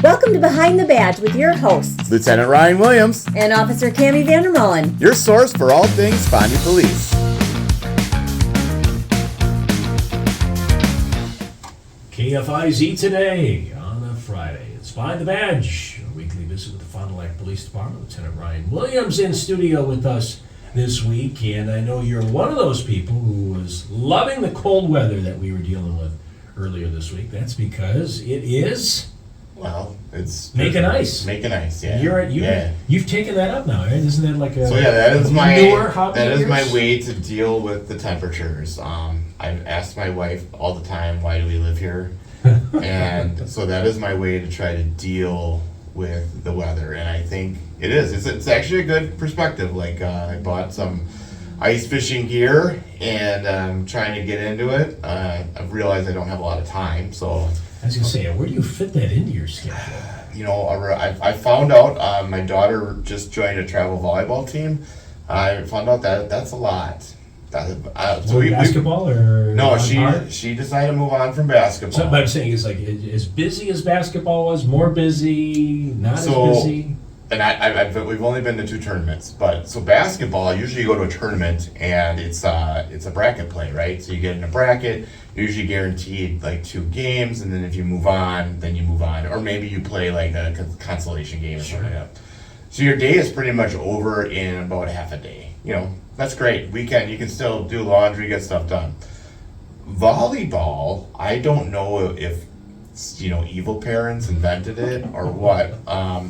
Welcome to Behind the Badge with your hosts, Lieutenant Ryan Williams, and Officer Cammie Vandermolen. your source for all things Spondy Police. KFIZ today on a Friday. It's Behind the Badge, a weekly visit with the Fond du Lac Police Department. Lieutenant Ryan Williams in studio with us this week, and I know you're one of those people who was loving the cold weather that we were dealing with earlier this week. That's because it is Well, it's making ice. Making ice, yeah. You've taken that up now, right? Isn't that like a So yeah, that is newer hobby? my way to deal with the temperatures. I ask my wife all the time, why do we live here? And so that is my way to try to deal with the weather. And I think it is. It's actually a good perspective. Like I bought some ice fishing gear and I'm trying to get into it. I've realized I don't have a lot of time, so. I was gonna say, where do you fit that into your schedule? You know, I found out my daughter just joined a travel volleyball team. I found out that that's a lot. Basketball or No, hard? she decided to move on from basketball. So, but I'm saying it's like as busy as basketball was, more busy, not So- as busy. And we've only been to 2 tournaments, but so basketball, usually you go to a tournament and it's a bracket play, right? So you get in a bracket, you're usually guaranteed like 2 games, and then if you move on, then you move on, or maybe you play like a consolation game or something like that. So your day is pretty much over in about half a day. You know, that's great. Weekend, you can still do laundry, get stuff done. Volleyball, I don't know if evil parents invented it or what.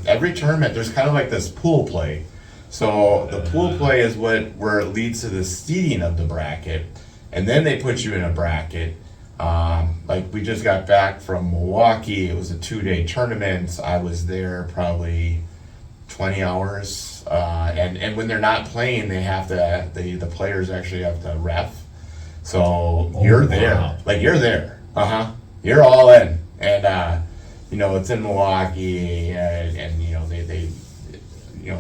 Every tournament, there's kind of like this pool play. So the pool play is where it leads to the seeding of the bracket, and then they put you in a bracket. Like we just got back from Milwaukee. It was a 2-day tournament. I was there probably 20 hours. And when they're not playing, they have to. The players actually have to ref. So you're there. Wow. Like you're there. You're all in. And it's in Milwaukee, and they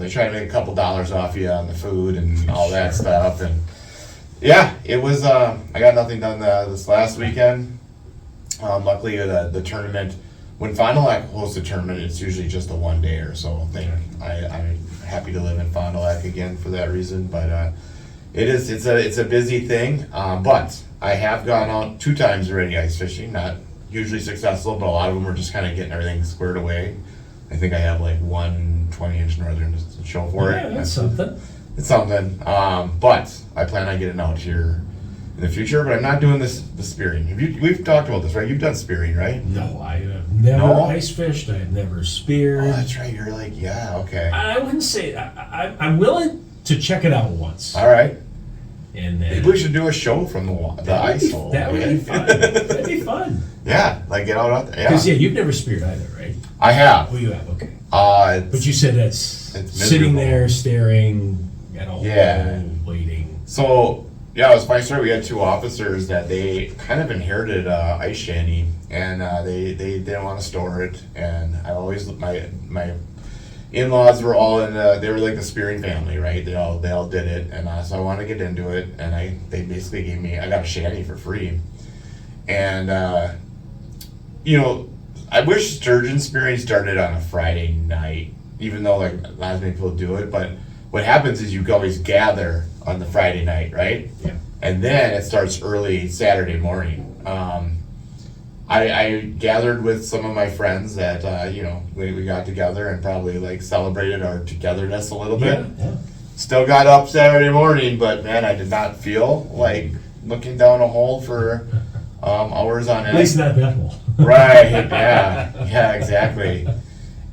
try to make a couple dollars off you on the food and all that stuff. And yeah, it was. I got nothing done this last weekend. Luckily, the tournament, when Fond du Lac hosts a tournament, it's usually just a 1-day or so thing. I'm happy to live in Fond du Lac again for that reason, but it's a busy thing. But I have gone out 2 times already ice fishing. Not hugely successful, but a lot of them were just kind of getting everything squared away. I think I have like 1 20-inch northern to show for it. That's something. It's something. But I plan on getting out here in the future, but I'm not doing the spearing. We've talked about this, right? You've done spearing, right? No, I have never ice fished. I've never speared. Oh, that's right. You're like, yeah, okay. I wouldn't say I'm willing to check it out once. All right. And Maybe we should do a show from the ice hole. That would be fun. That'd be fun. Yeah, like get out there. Yeah. Because you've never speared either, right? I have. Oh, you have. Okay. But you said that's sitting miserable. there staring at a hole, waiting. So yeah, it was a funny story. We had 2 officers that they kind of inherited ice shanty, and they didn't want to store it. And I always my in-laws were all in. They were like the spearing family, right? They all did it, and so I wanted to get into it. And they basically gave me. I got a shanty for free, and I wish sturgeon spearing started on a Friday night, even though like not as many people do it. But what happens is you always gather on the Friday night, right? Yeah. And then it starts early Saturday morning. I gathered with some of my friends that we got together and probably like celebrated our togetherness a little bit. Yeah. Still got up Saturday morning, but man, I did not feel like looking down a hole for hours on end. At least not that hole. Right. Yeah, exactly.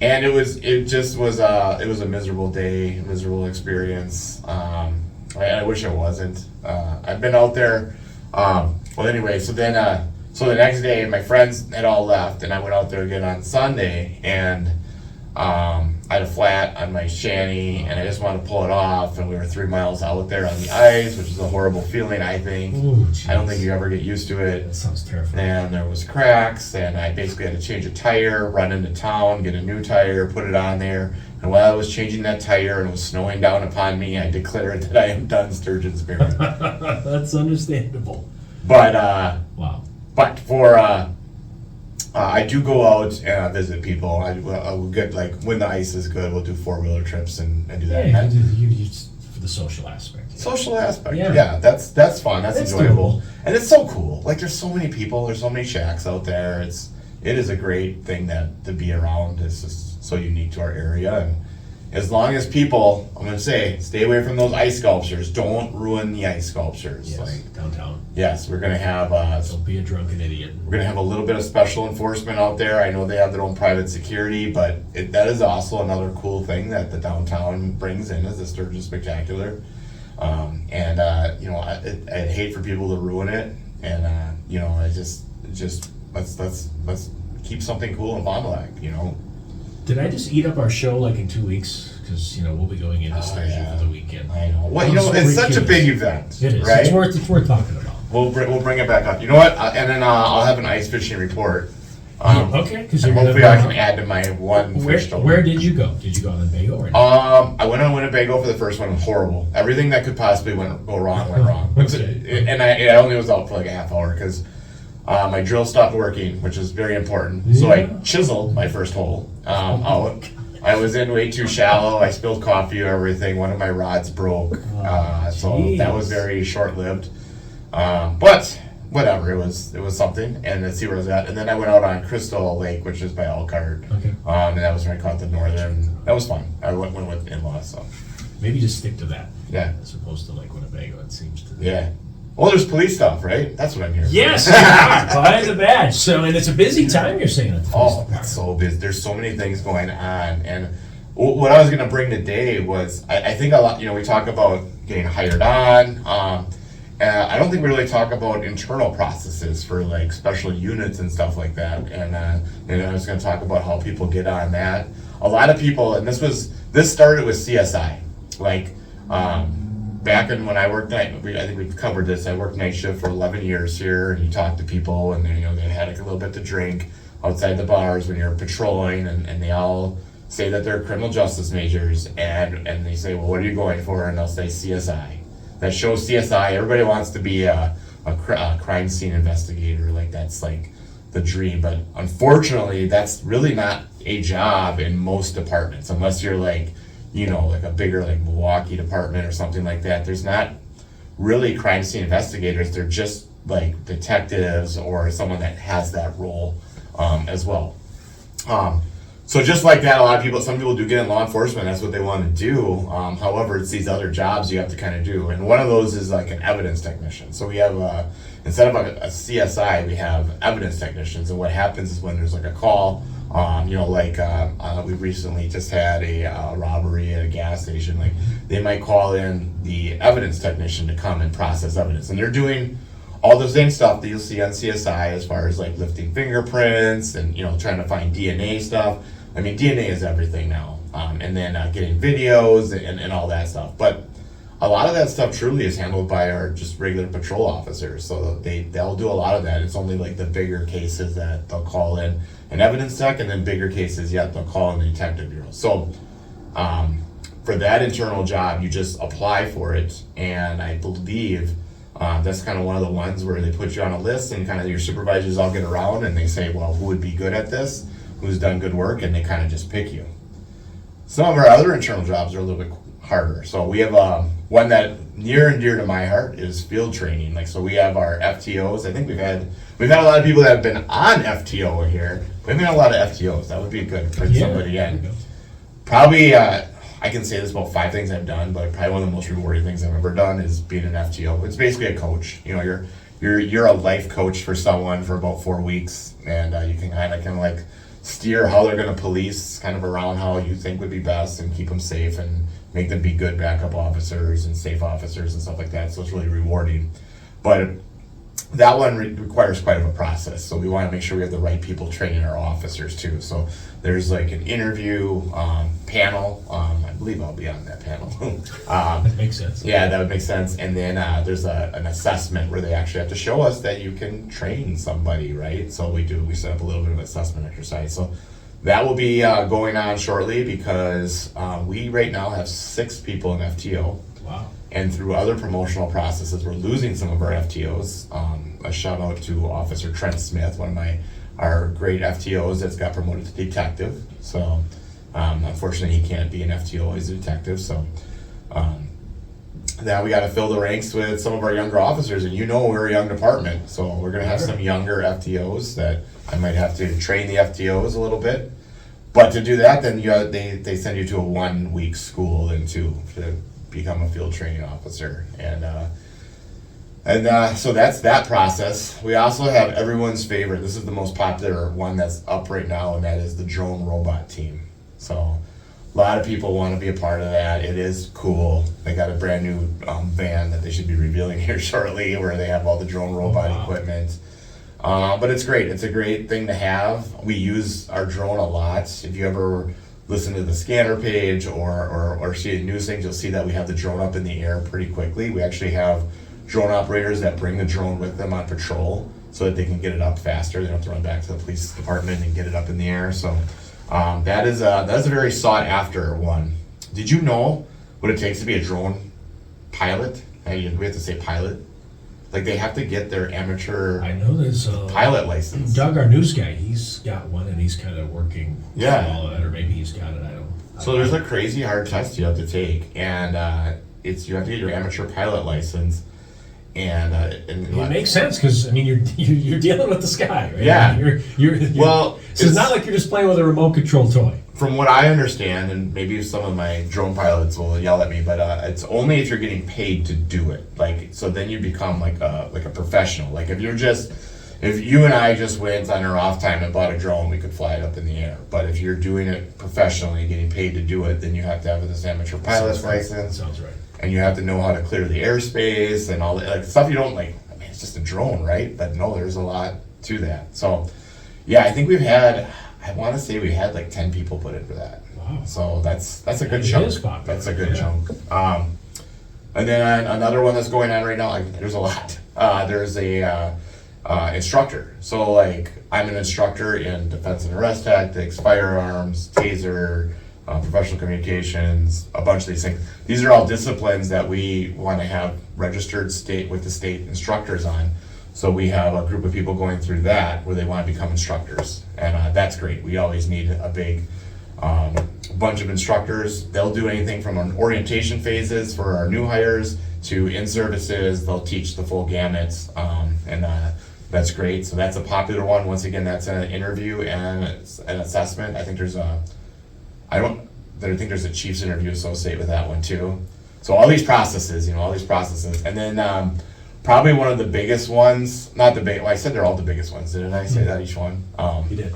And it was a miserable day, miserable experience. I wish it wasn't. I've been out there. So the next day, my friends had all left, and I went out there again on Sunday, and I had a flat on my shanty, and I just wanted to pull it off, and we were 3 miles out there on the ice, which is a horrible feeling, I think. Ooh, I don't think you ever get used to it. That sounds terrifying. And there was cracks, and I basically had to change a tire, run into town, get a new tire, put it on there. And while I was changing that tire and it was snowing down upon me, I declared that I am done sturgeon spearing. That's understandable. But Wow. but for I do go out and visit people. I will get, like, when the ice is good, we'll do 4-wheeler trips and do that. Yeah, you for the social aspect. Social aspect, Yeah. yeah, that's fun, that's It's enjoyable. doable. And it's so cool, like, there's so many people, there's so many shacks out there, it is a great thing to be around. It's just so unique to our area, and as long as people, I'm gonna say, stay away from those ice sculptures, don't ruin the ice sculptures. Yes, Like, downtown. yes, we're gonna have, Don't be a drunken idiot. we're gonna have a little bit of special enforcement out there. I know they have their own private security, but that is also another cool thing that the downtown brings in, is the Sturgis Spectacular. I'd hate for people to ruin it, and I just let's keep something cool in Fond du Lac, Did I just eat up our show like in 2 weeks? Because we'll be going into Sturgis yeah. for the weekend. I know. Well, I'm it's so such a curious. big event, It is. right? It's worth talking about. We'll bring it back up. You know what? And then I'll have an ice fishing report. Okay, because And hopefully I can add to my one fish total. Where did you go? Did you go on Winnebago or? I went on Winnebago for the first one. It was horrible. Everything that could possibly go wrong went wrong. Okay. And I only was out for like a half hour because my drill stopped working, which is very important. So I Yeah. chiseled my first hole out. I was in way too shallow. I spilled coffee or everything. One of my rods broke. So that was very short-lived. But whatever, it was something. And let's see where I was at. And then I went out on Crystal Lake, which is by Elkhart. Okay. And that was when I caught the northern. That was fun. I went with in-laws, so Maybe just stick to that. yeah. As opposed to like Winnebago, it seems to. Yeah. Well, there's police stuff, right? That's what I'm hearing. Yes, you are, behind the badge. So, and it's a busy time, you're saying, at the police Oh, department. that's so busy. There's so many things going on. And what I was going to bring today was, I think a lot, we talk about getting hired on. I don't think we really talk about internal processes for like special units and stuff like that. And I was going to talk about how people get on that. A lot of people, and this started with CSI. Like, back in when I worked I think we've covered this. I worked night shift for 11 years here, and you talk to people, and they had like a little bit to drink outside the bars when you're patrolling, and they all say that they're criminal justice majors, and they say, well, what are you going for? And they'll say CSI. That shows CSI. Everybody wants to be a crime scene investigator. Like, that's like the dream. But unfortunately, that's really not a job in most departments, unless you're like, like a bigger like Milwaukee department or something like that. There's not really crime scene investigators. They're just like detectives or someone that has that role as well. So just like that, some people do get in law enforcement. That's what they want to do. However, it's these other jobs you have to kind of do. And one of those is like an evidence technician. So we have, instead of a CSI, we have evidence technicians. And what happens is when there's like a call, we recently just had a robbery at a gas station. Like, they might call in the evidence technician to come and process evidence. And they're doing all the same stuff that you'll see on CSI as far as like lifting fingerprints and, trying to find DNA stuff. I mean, DNA is everything now. And then getting videos and all that stuff. But a lot of that stuff truly is handled by our just regular patrol officers. So they'll do a lot of that. It's only like the bigger cases that they'll call in an evidence tech, and then bigger cases, they'll call in the detective bureau. So for that internal job, you just apply for it. And I believe that's kind of one of the ones where they put you on a list, and kind of your supervisors all get around and they say, well, who would be good at this? Who's done good work? And they kind of just pick you. Some of our other internal jobs are a little bit harder. So we have one that near and dear to my heart is field training. Like, so we have our FTOs. I think we've had a lot of people that have been on FTO here. We haven't had a lot of FTOs. That would be good for somebody in. Probably, I can say this about 5 things I've done, but probably one of the most rewarding things I've ever done is being an FTO. It's basically a coach. You're a life coach for someone for about 4 weeks, and you can kind of like steer how they're going to police kind of around how you think would be best and keep them safe and make them be good backup officers and safe officers and stuff like that. So it's really rewarding. But that one requires quite of a process. So we want to make sure we have the right people training our officers too. So there's like an interview panel. I believe I'll be on that panel. That makes sense. Yeah, that would make sense. And then there's an assessment where they actually have to show us that you can train somebody, right? So we set up a little bit of an assessment exercise. So that will be going on shortly, because we right now have 6 people in FTO. Wow. And through other promotional processes, we're losing some of our FTOs. A shout out to Officer Trent Smith, one of my our great FTOs that's got promoted to detective. So unfortunately he can't be an FTO, he's a detective. So now we got to fill the ranks with some of our younger officers, and we're a young department, so we're going to have some younger FTOs that I might have to train the FTOs a little bit. But to do that, then they send you to a 1 week school and to become a field training officer, and so that's that process. We also have everyone's favorite. This is the most popular one that's up right now, and that is the drone robot team. So a lot of people want to be a part of that. It is cool. They got a brand new van that they should be revealing here shortly, where they have all the drone robot equipment. But it's great. It's a great thing to have. We use our drone a lot. If you ever listen to the scanner page or see the news things, you'll see that we have the drone up in the air pretty quickly. We actually have drone operators that bring the drone with them on patrol so that they can get it up faster. They don't have to run back to the police department and get it up in the air. So that is a very sought after one. Did you know what it takes to be a drone pilot? We have to say pilot. Like, they have to get their amateur I know there's pilot license. Doug, our news guy, he's got one, and he's kind of working Yeah. all of it, or maybe he's got it. I don't. So there's a crazy hard test you have to take, and you have to get your amateur pilot license, and It makes sense because I mean you're dealing with the sky, right? Yeah. I mean, you're Well, so it's not like you're just playing with a remote control toy. From what I understand, and maybe some of my drone pilots will yell at me, but it's only if you're getting paid to do it. Like, so then you become like a professional. Like, if you and I just went on our off time and bought a drone, we could fly it up in the air. But if you're doing it professionally, getting paid to do it, then you have to have this amateur pilot's license. Sounds right. And you have to know how to clear the airspace and all that, like, stuff you don't like. I mean, it's just a drone, right? But no, there's a lot to that. So, yeah, I think I want to say we had like 10 people put in for that. Wow. So that's a good It chunk. is popular, That's a good yeah. chunk. And then another one that's going on right now, like, there's a lot. There's a instructor. So, like, I'm an instructor in defense and arrest tactics, firearms, taser, professional communications, a bunch of these things. These are all disciplines that we want to have registered with the state instructors on. So we have a group of people going through that where they want to become instructors, and that's great. We always need a big bunch of instructors. They'll do anything from an orientation phases for our new hires to in-services. They'll teach the full gamuts, and that's great. So that's a popular one. Once again, that's an interview and an assessment. I think there's a chief's interview associated with that one too. So all these processes, and then probably one of the biggest ones, I said they're all the biggest ones, didn't I say that each one? You did.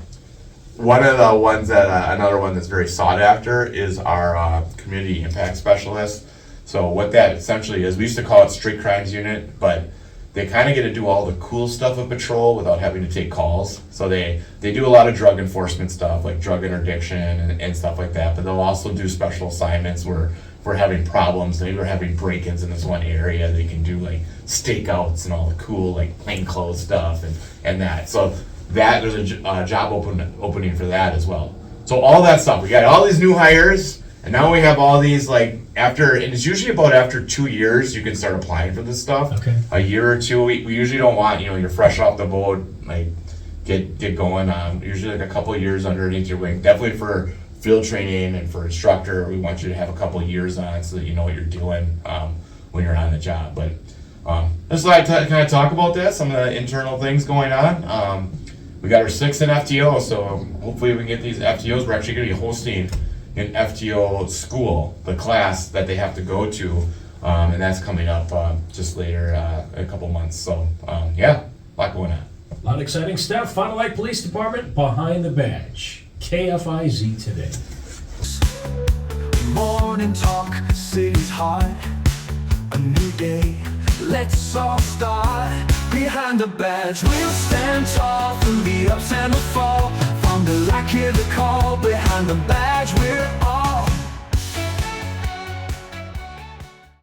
One of the ones that, another one that's very sought after is our community impact specialist. So what that essentially is, we used to call it street crimes unit, but they kind of get to do all the cool stuff of patrol without having to take calls. So they do a lot of drug enforcement stuff, like drug interdiction and stuff like that, but they'll also do special assignments where we're having problems. Maybe we're having break-ins in this one area. They can do like stakeouts and all the cool like plainclothes stuff and that. So that there's a job opening for that as well. So all that stuff. We got all these new hires, and now we have all these and it's usually about after 2 years you can start applying for this stuff. Okay. A year or two. We usually don't want, you're fresh off the boat, like get going on. Usually like a couple of years underneath your wing. Definitely for field training and for instructor, we want you to have a couple of years on so that you know what you're doing when you're on the job. But just like to kind of talk about this, some of the internal things going on. We got our 6th in FTO, so hopefully we can get these FTOs. We're actually going to be hosting an FTO school, the class that they have to go to, and that's coming up just later in a couple months. So yeah, a lot going on. A lot of exciting stuff. Fond du Lac Police Department behind the badge. KFIZ today. Morning talk, city's hot. A new day, let's all start. Behind the badge, we'll stand tall through the ups and the fall. Fond du Lac, hear the call. Behind the badge, we're